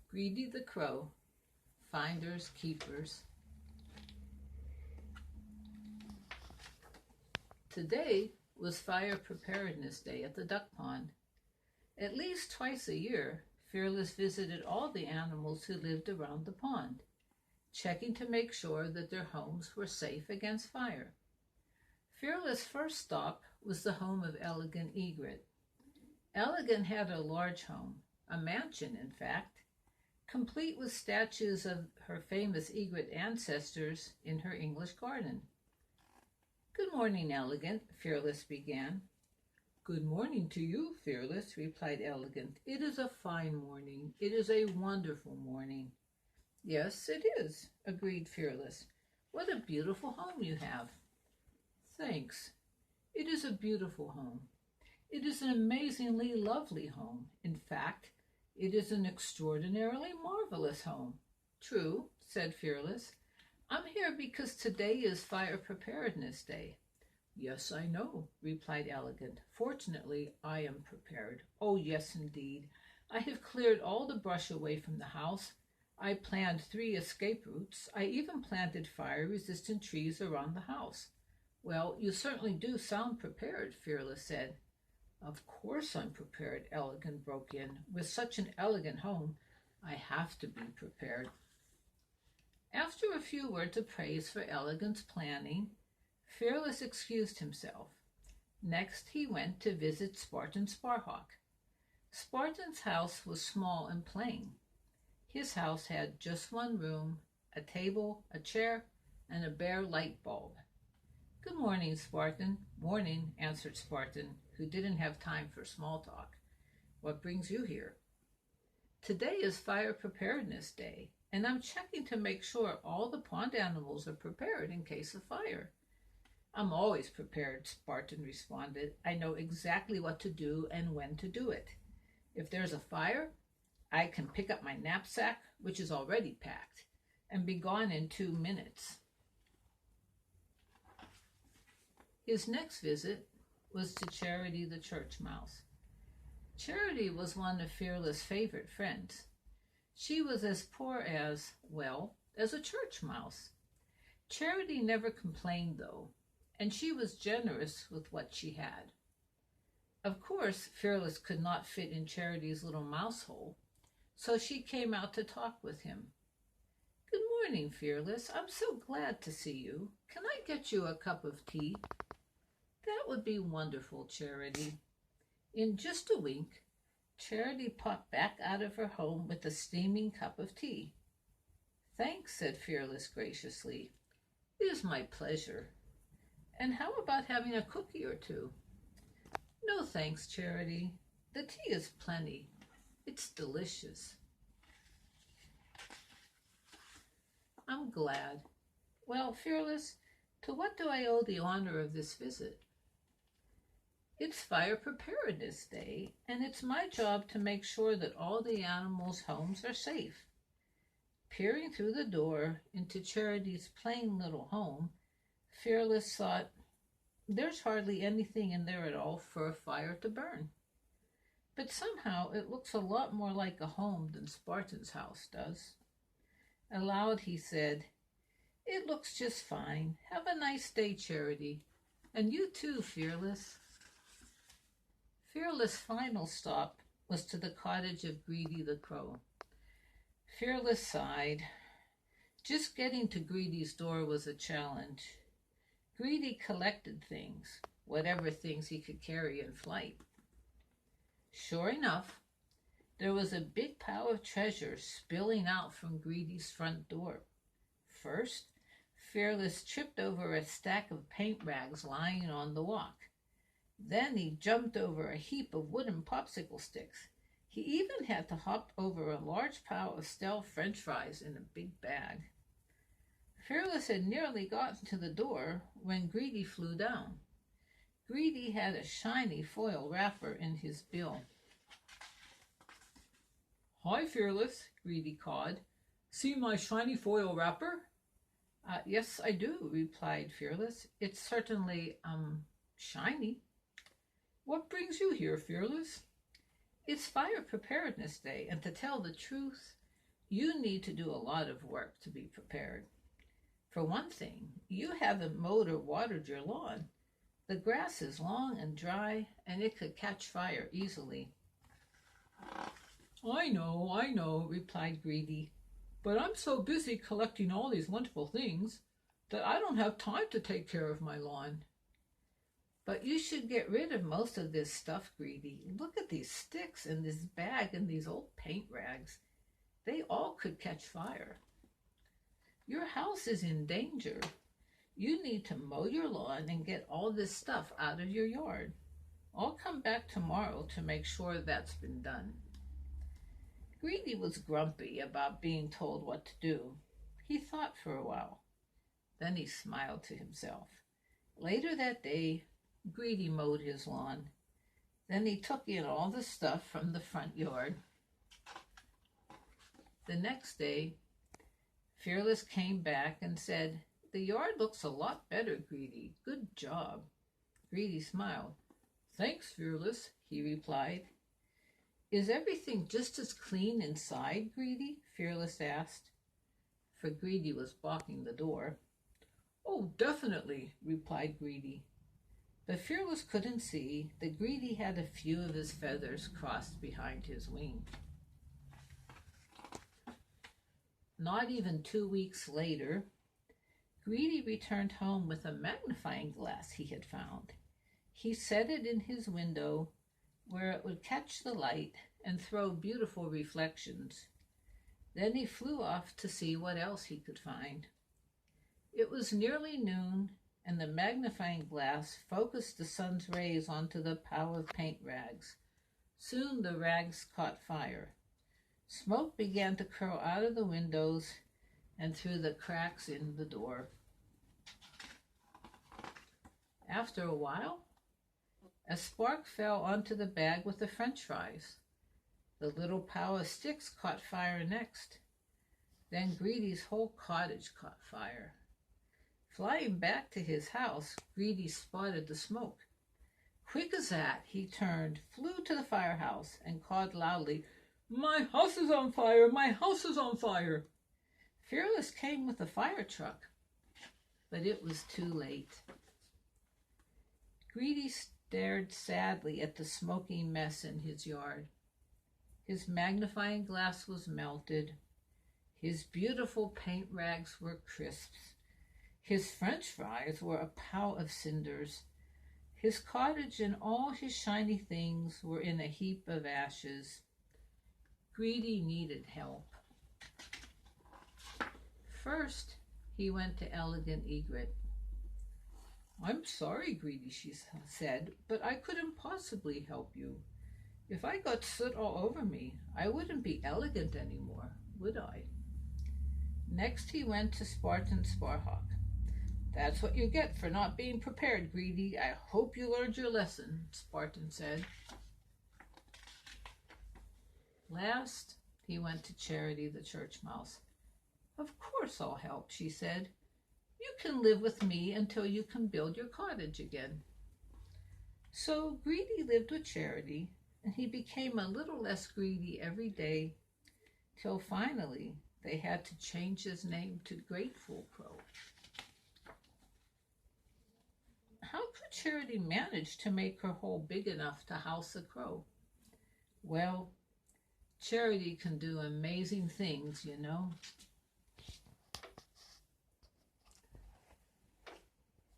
Greedy the Crow, Finders Keepers. Today was Fire Preparedness Day at the duck pond. At least twice a year, Fearless visited all the animals who lived around the pond, checking to make sure that their homes were safe against fire. Fearless' first stop was the home of Elegant Egret. Elegant had a large home, a mansion in fact, complete with statues of her famous egret ancestors in her English garden. "Good morning, Elegant," Fearless began. "Good morning to you, Fearless," replied Elegant. "It is a fine morning. It is a wonderful morning." "Yes, it is," agreed Fearless. "What a beautiful home you have." "Thanks. It is a beautiful home. It is an amazingly lovely home. In fact, it is an extraordinarily marvelous home." "True," said Fearless. "I'm here because today is Fire Preparedness Day." "Yes, I know," replied Elegant. "Fortunately, I am prepared. Oh, yes, indeed. I have cleared all the brush away from the house. I planned 3 escape routes. I even planted fire-resistant trees around the house." "Well, you certainly do sound prepared," Fearless said. "Of course I'm prepared," Elegant broke in. "With such an elegant home, I have to be prepared." After a few words of praise for Elegant's planning, Fearless excused himself. Next, he went to visit Spartan Sparhawk. Spartan's house was small and plain. His house had just one room, a table, a chair, and a bare light bulb. "Good morning, Spartan." "Morning," answered Spartan, who didn't have time for small talk. "What brings you here?" "Today is Fire Preparedness Day, and I'm checking to make sure all the pond animals are prepared in case of fire." "I'm always prepared," Spartan responded. "I know exactly what to do and when to do it. If there's a fire, I can pick up my knapsack, which is already packed, and be gone in 2 minutes." His next visit was to Charity the church mouse. Charity was one of Fearless' favorite friends. She was as poor as, well, as a church mouse. Charity never complained, though, and she was generous with what she had. Of course, Fearless could not fit in Charity's little mouse hole, so she came out to talk with him. "Good morning, Fearless. I'm so glad to see you. Can I get you a cup of tea?" "That would be wonderful, Charity." In just a wink, Charity popped back out of her home with a steaming cup of tea. "Thanks," said Fearless graciously. "It is my pleasure. And how about having a cookie or 2? "No, thanks, Charity. The tea is plenty. It's delicious." "I'm glad. Well, Fearless, to what do I owe the honor of this visit?" "It's Fire Preparedness Day, and it's my job to make sure that all the animals' homes are safe." Peering through the door into Charity's plain little home, Fearless thought, "There's hardly anything in there at all for a fire to burn." But somehow it looks a lot more like a home than Spartan's house does. Aloud he said, "It looks just fine. Have a nice day, Charity. And you too, Fearless." Fearless' final stop was to the cottage of Greedy the Crow. Fearless sighed. Just getting to Greedy's door was a challenge. Greedy collected things, whatever things he could carry in flight. Sure enough, there was a big pile of treasure spilling out from Greedy's front door. First, Fearless tripped over a stack of paint rags lying on the walk. Then he jumped over a heap of wooden popsicle sticks. He even had to hop over a large pile of stale French fries in a big bag. Fearless had nearly gotten to the door when Greedy flew down. Greedy had a shiny foil wrapper in his bill. "Hi, Fearless," Greedy called. "See my shiny foil wrapper?" Yes, I do," replied Fearless. "It's certainly, shiny." "What brings you here, Fearless?" "It's Fire Preparedness Day, and to tell the truth, You need to do a lot of work to be prepared. For one thing, you haven't mowed or watered your lawn. The grass is long and dry, and it could catch fire easily. I know, replied Greedy, but I'm so busy collecting all these wonderful things that I don't have time to take care of my lawn. But you should get rid of most of this stuff, Greedy. Look at these sticks and this bag and these old paint rags. They all could catch fire. Your house is in danger. You need to mow your lawn and get all this stuff out of your yard. I'll come back tomorrow to make sure that's been done. Greedy was grumpy about being told what to do. He thought for a while. Then he smiled to himself. Later that day, Greedy mowed his lawn. Then he took in all the stuff from the front yard. The next day, Fearless came back and said, "The yard looks a lot better, Greedy. Good job." Greedy smiled. "Thanks, Fearless," he replied. "Is everything just as clean inside, Greedy?" Fearless asked, for Greedy was blocking the door. "Oh, definitely," replied Greedy. But Fearless couldn't see that Greedy had a few of his feathers crossed behind his wing. Not even 2 weeks later, Greedy returned home with a magnifying glass he had found. He set it in his window where it would catch the light and throw beautiful reflections. Then he flew off to see what else he could find. It was nearly noon, and the magnifying glass focused the sun's rays onto the pile of paint rags. Soon the rags caught fire. Smoke began to curl out of the windows and through the cracks in the door. After a while, a spark fell onto the bag with the French fries. The little pile of sticks caught fire next. Then Greedy's whole cottage caught fire. Flying back to his house, Greedy spotted the smoke. Quick as that, he turned, flew to the firehouse, and called loudly, "My house is on fire! My house is on fire!" Fearless came with a fire truck, but it was too late. Greedy stared sadly at the smoking mess in his yard. His magnifying glass was melted. His beautiful paint rags were crisps. His French fries were a pile of cinders. His cottage and all his shiny things were in a heap of ashes. Greedy needed help. First, he went to Elegant Egret. "I'm sorry, Greedy," she said, "but I couldn't possibly help you. If I got soot all over me, I wouldn't be elegant anymore, would I?" Next, he went to Spartan Sparhawk. "That's what you get for not being prepared, Greedy. I hope you learned your lesson," Spartan said. Last, he went to Charity the church mouse. "Of course I'll help," she said. "You can live with me until you can build your cottage again." So Greedy lived with Charity, and he became a little less greedy every day, till finally they had to change his name to Grateful Crow. How could Charity manage to make her hole big enough to house a crow? Well, Charity can do amazing things, you know.